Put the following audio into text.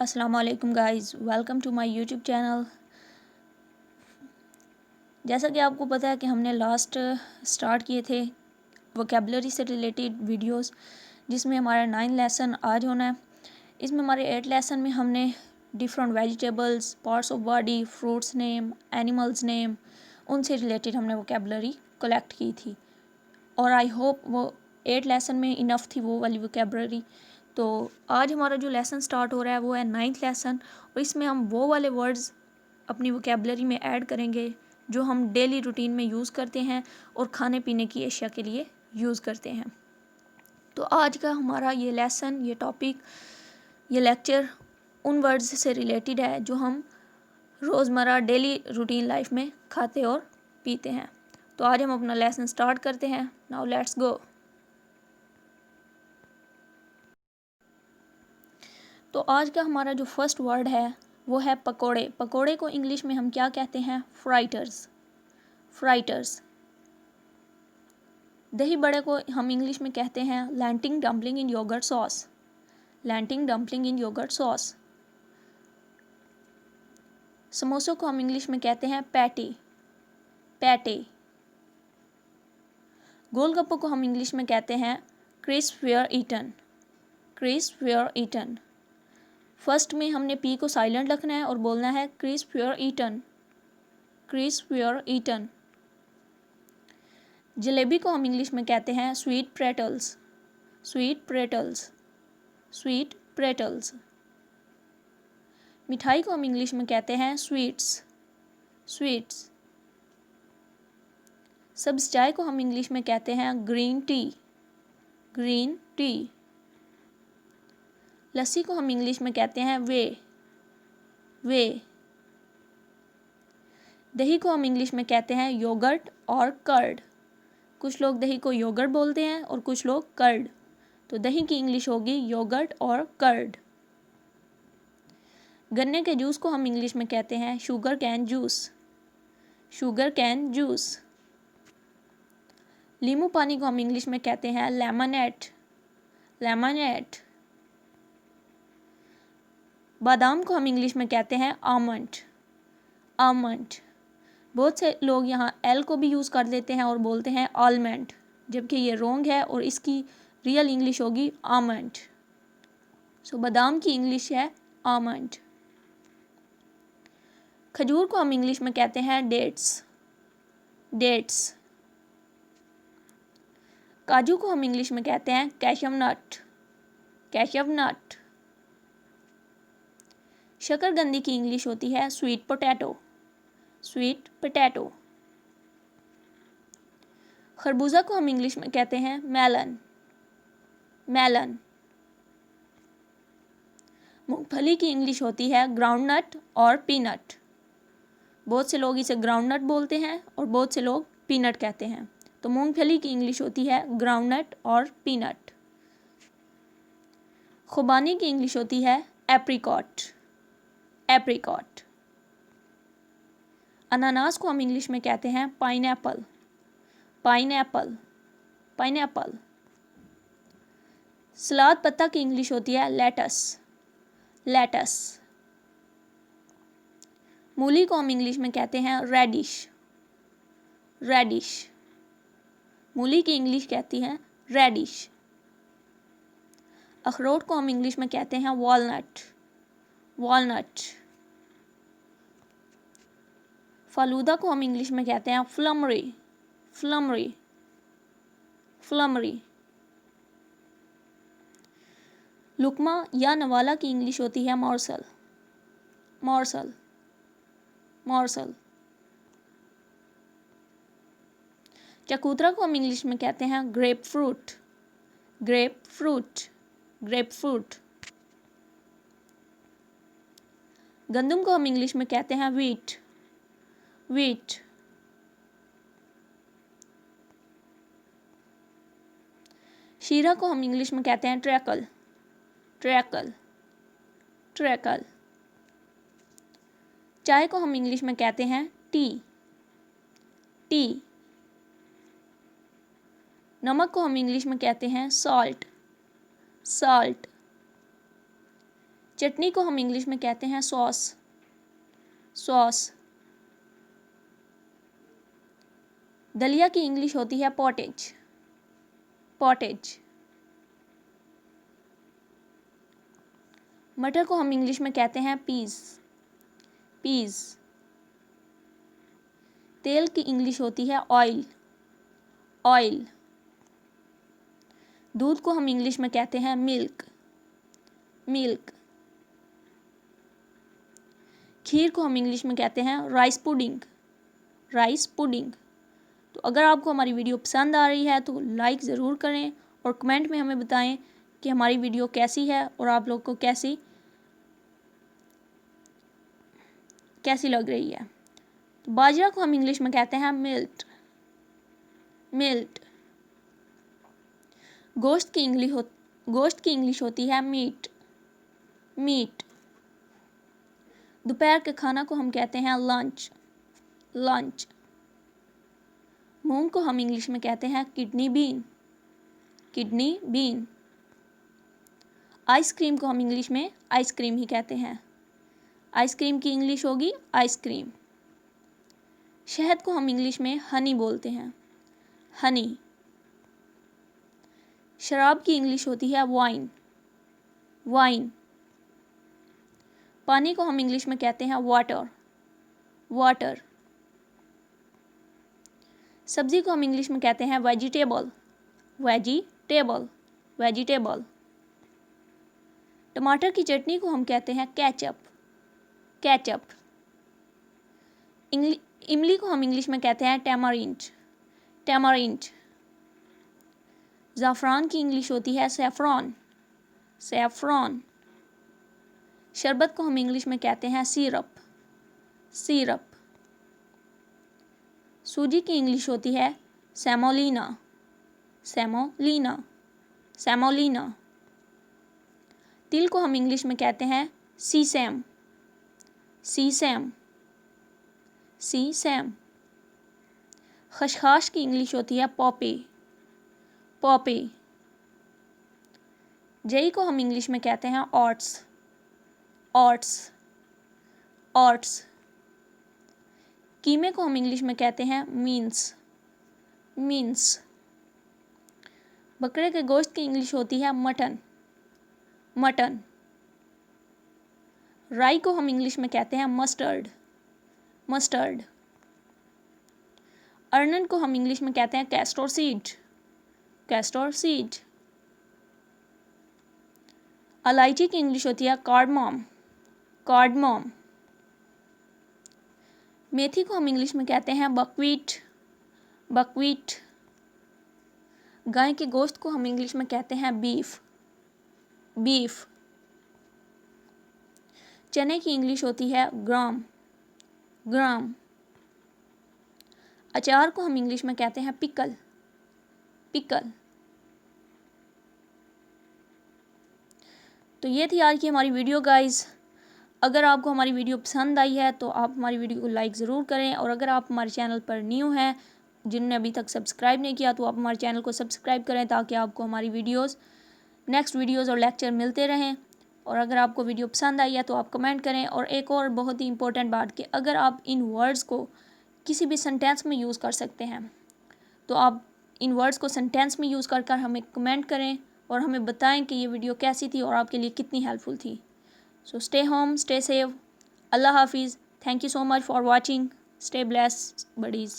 अस्सलाम वालेकुम guys, welcome to my YouTube channel. जैसा कि आपको पता है कि हमने लास्ट स्टार्ट किए थे वोकेबलरी से रिलेटेड वीडियोस, जिसमें हमारा 9 लेसन आज होना है। इसमें हमारे 8 लेसन में हमने different vegetables, parts of body, fruits name, animals name, उनसे रिलेटेड हमने वोकेबलरी कलेक्ट की थी। और आई होप वो 8 लेसन में इनफ थी वो वाली वोकेबलरी। तो आज हमारा जो लेसन स्टार्ट हो रहा है वो है 9th लेसन, और इसमें हम वो वाले वर्ड्स अपनी वोकेबलरी में ऐड करेंगे जो हम डेली रूटीन में यूज़ करते हैं और खाने पीने की अशिया के लिए यूज़ करते हैं। तो आज का हमारा ये लेसन, ये टॉपिक, ये लेक्चर उन वर्ड्स से रिलेटेड है जो हम रोज़मर्रा डेली रूटीन लाइफ में खाते और पीते हैं। तो आज हम अपना लेसन स्टार्ट करते हैं। Now let's go. तो आज का हमारा जो फर्स्ट वर्ड है वो है पकोड़े। पकोड़े को इंग्लिश में हम क्या कहते हैं? फ्राइटर्स। फ्राइटर्स। दही बड़े को हम इंग्लिश में कहते हैं लैंटिंग डम्पलिंग इन योगर्ट सॉस। लैंटिंग डम्पलिंग इन योगर्ट सॉस। समोसों को हम इंग्लिश में कहते हैं पैटी। पैटे। गोलगप्पों को हम इंग्लिश में कहते हैं crisp where eaten. Crisp where eaten. First में हमने पी को साइलेंट रखना है और बोलना है crisp where eaten. Crisp where eaten. Jalebi को हम इंग्लिश में कहते हैं sweet pretzels. Sweet pretzels. Sweet pretzels. मिठाई को हम इंग्लिश में कहते हैं स्वीट्स। स्वीट्स। सब्ज़ चाय को हम इंग्लिश में कहते हैं green tea. Green tea. Lassi को हम इंग्लिश में कहते हैं वे। वे। दही को हम इंग्लिश में कहते हैं योगर्ट और कर्ड। कुछ लोग दही को योगर्ट बोलते हैं और कुछ लोग कर्ड। तो दही की इंग्लिश होगी योगर्ट और कर्ड। गन्ने के जूस को हम इंग्लिश में कहते हैं sugar cane juice. Sugar cane juice. नींबू पानी को हम इंग्लिश में कहते हैं लेमनेड। लेमनेड। बादाम को हम इंग्लिश में कहते हैं आमंड। आमंड। बहुत से लोग यहाँ एल को भी यूज़ कर देते हैं और बोलते हैं आलमंड, जबकि ये रॉन्ग है और इसकी रियल इंग्लिश होगी आमंड। सो बादाम की इंग्लिश है आमंड। खजूर को हम इंग्लिश में कहते हैं डेट्स। डेट्स। काजू को हम इंग्लिश में कहते हैं कैशव नट। कैशव नट। शकरकंदी की इंग्लिश होती है स्वीट पोटैटो। Sweet potato. खरबूजा को हम इंग्लिश में कहते हैं मेलन। मेलन। मूंगफली की इंग्लिश होती है ग्राउंडनट और पीनट। बहुत से लोग इसे ग्राउंडनट बोलते हैं और बहुत से लोग पीनट कहते हैं। तो मूंगफली की इंग्लिश होती है ग्राउंडनट और पीनट। खुबानी की इंग्लिश होती है एप्रिकॉट। एप्रिकॉट। अनानास को हम इंग्लिश में कहते हैं पाइनएप्पल। पाइनएप्पल। पाइनएप्पल। सलाद पत्ता की इंग्लिश होती है लेटस। लेटस। मूली को हम इंग्लिश में कहते हैं रेडिश। रेडिश। मूली की इंग्लिश कहती है रेडिश। अखरोट को हम इंग्लिश में कहते हैं वॉलनट। वॉलनट। फालूदा को हम इंग्लिश में कहते हैं फ्लमरी। फ्लमरी। फ्लमरी। लुकमा या नवाला की इंग्लिश होती है मॉर्सल। मॉर्सल। मॉर्सल। चकोतरा को हम इंग्लिश में कहते हैं grep fruit. Grep fruit. Grep fruit. गंदम को हम इंग्लिश में कहते हैं व्हीट। व्हीट। शीरा को हम इंग्लिश में कहते हैं ट्रैकल। ट्रैकल। ट्रैकल। चाय को हम इंग्लिश में कहते हैं टी। टी। नमक को हम इंग्लिश में कहते हैं सॉल्ट। सॉल्ट। चटनी को हम इंग्लिश में कहते हैं सॉस, सॉस। दलिया की इंग्लिश होती है पॉटेज, पॉटेज। मटर को हम इंग्लिश में कहते हैं पीज, पीज। तेल की इंग्लिश होती है ऑयल, ऑयल। दूध को हम इंग्लिश में कहते हैं मिल्क, मिल्क। खीर को हम इंग्लिश में कहते हैं राइस पुडिंग, राइस पुडिंग। तो अगर आपको हमारी वीडियो पसंद आ रही है तो लाइक ज़रूर करें और कमेंट में हमें बताएं कि हमारी वीडियो कैसी है और आप लोग को कैसी लग रही है। तो बाजरा को हम इंग्लिश में कहते हैं मिल्ट, मिल्ट। गोश्त की इंग्लिश होती है मीट, मीट। दोपहर के खाना को हम कहते हैं लंच, लंच। मूंग को हम इंग्लिश में कहते हैं kidney bean, kidney bean. Ice cream को हम इंग्लिश में आइसक्रीम ही कहते हैं, आइसक्रीम की इंग्लिश होगी आइसक्रीम। शहद को हम इंग्लिश में हनी बोलते हैं, हनी। शराब की इंग्लिश होती है वाइन, वाइन। पानी को हम इंग्लिश में कहते हैं वाटर, वाटर। सब्जी को हम इंग्लिश में कहते हैं वेजिटेबल, वेजिटेबल, वेजिटेबल। टमाटर की चटनी को हम कहते हैं केचप, केचप। इमली को हम इंग्लिश में कहते हैं टैमारिंड, टैमारिंड। ज़ाफ़रान की इंग्लिश होती है सैफ़रॉन, सैफ़रॉन। शरबत को हम इंग्लिश में कहते हैं सिरप, सिरप। सूजी की इंग्लिश होती है सेमोलिना, सेमोलिना, सेमोलिना। तिल को हम इंग्लिश में कहते हैं सीसैम, सीसैम, सीसैम। खसखस की इंग्लिश होती है पॉपी, पॉपी। जई को हम इंग्लिश में कहते हैं ओट्स, ओट्स, ओट्स। कीमे को हम इंग्लिश में कहते हैं मीन्स, मीन्स। बकरे के गोश्त की इंग्लिश होती है मटन, मटन। राई को हम इंग्लिश में कहते हैं मस्टर्ड, मस्टर्ड। अरनन को हम इंग्लिश में कहते हैं कैस्टर सीड, कैस्टर सीड। इलायची की इंग्लिश होती है कार्डमम, कार्डमम। मेथी को हम इंग्लिश में कहते हैं बकवीट, बकवीट। गाय के गोश्त को हम इंग्लिश में कहते हैं बीफ, बीफ। चने की इंग्लिश होती है ग्राम, ग्राम। अचार को हम इंग्लिश में कहते हैं पिकल, पिकल। तो ये थी आज की हमारी वीडियो गाइस। अगर आपको हमारी वीडियो पसंद आई है तो आप हमारी वीडियो को लाइक ज़रूर करें और अगर आप हमारे चैनल पर न्यू हैं जिनने अभी तक सब्सक्राइब नहीं किया तो आप हमारे चैनल को सब्सक्राइब करें ताकि आपको हमारी वीडियोस नेक्स्ट वीडियोस और लेक्चर मिलते रहें। और अगर आपको वीडियो पसंद आई है तो आप कमेंट करें। और एक और बहुत ही इंपॉर्टेंट बात कि अगर आप इन वर्ड्स को किसी भी सेंटेंस में यूज़ कर सकते हैं तो आप इन वर्ड्स को सेंटेंस में यूज़ कर हमें कमेंट करें और हमें बताएं कि ये वीडियो कैसी थी और आपके लिए कितनी हेल्पफुल थी। So stay home, stay safe. Allah Hafiz. Thank you so much for watching. Stay blessed, buddies.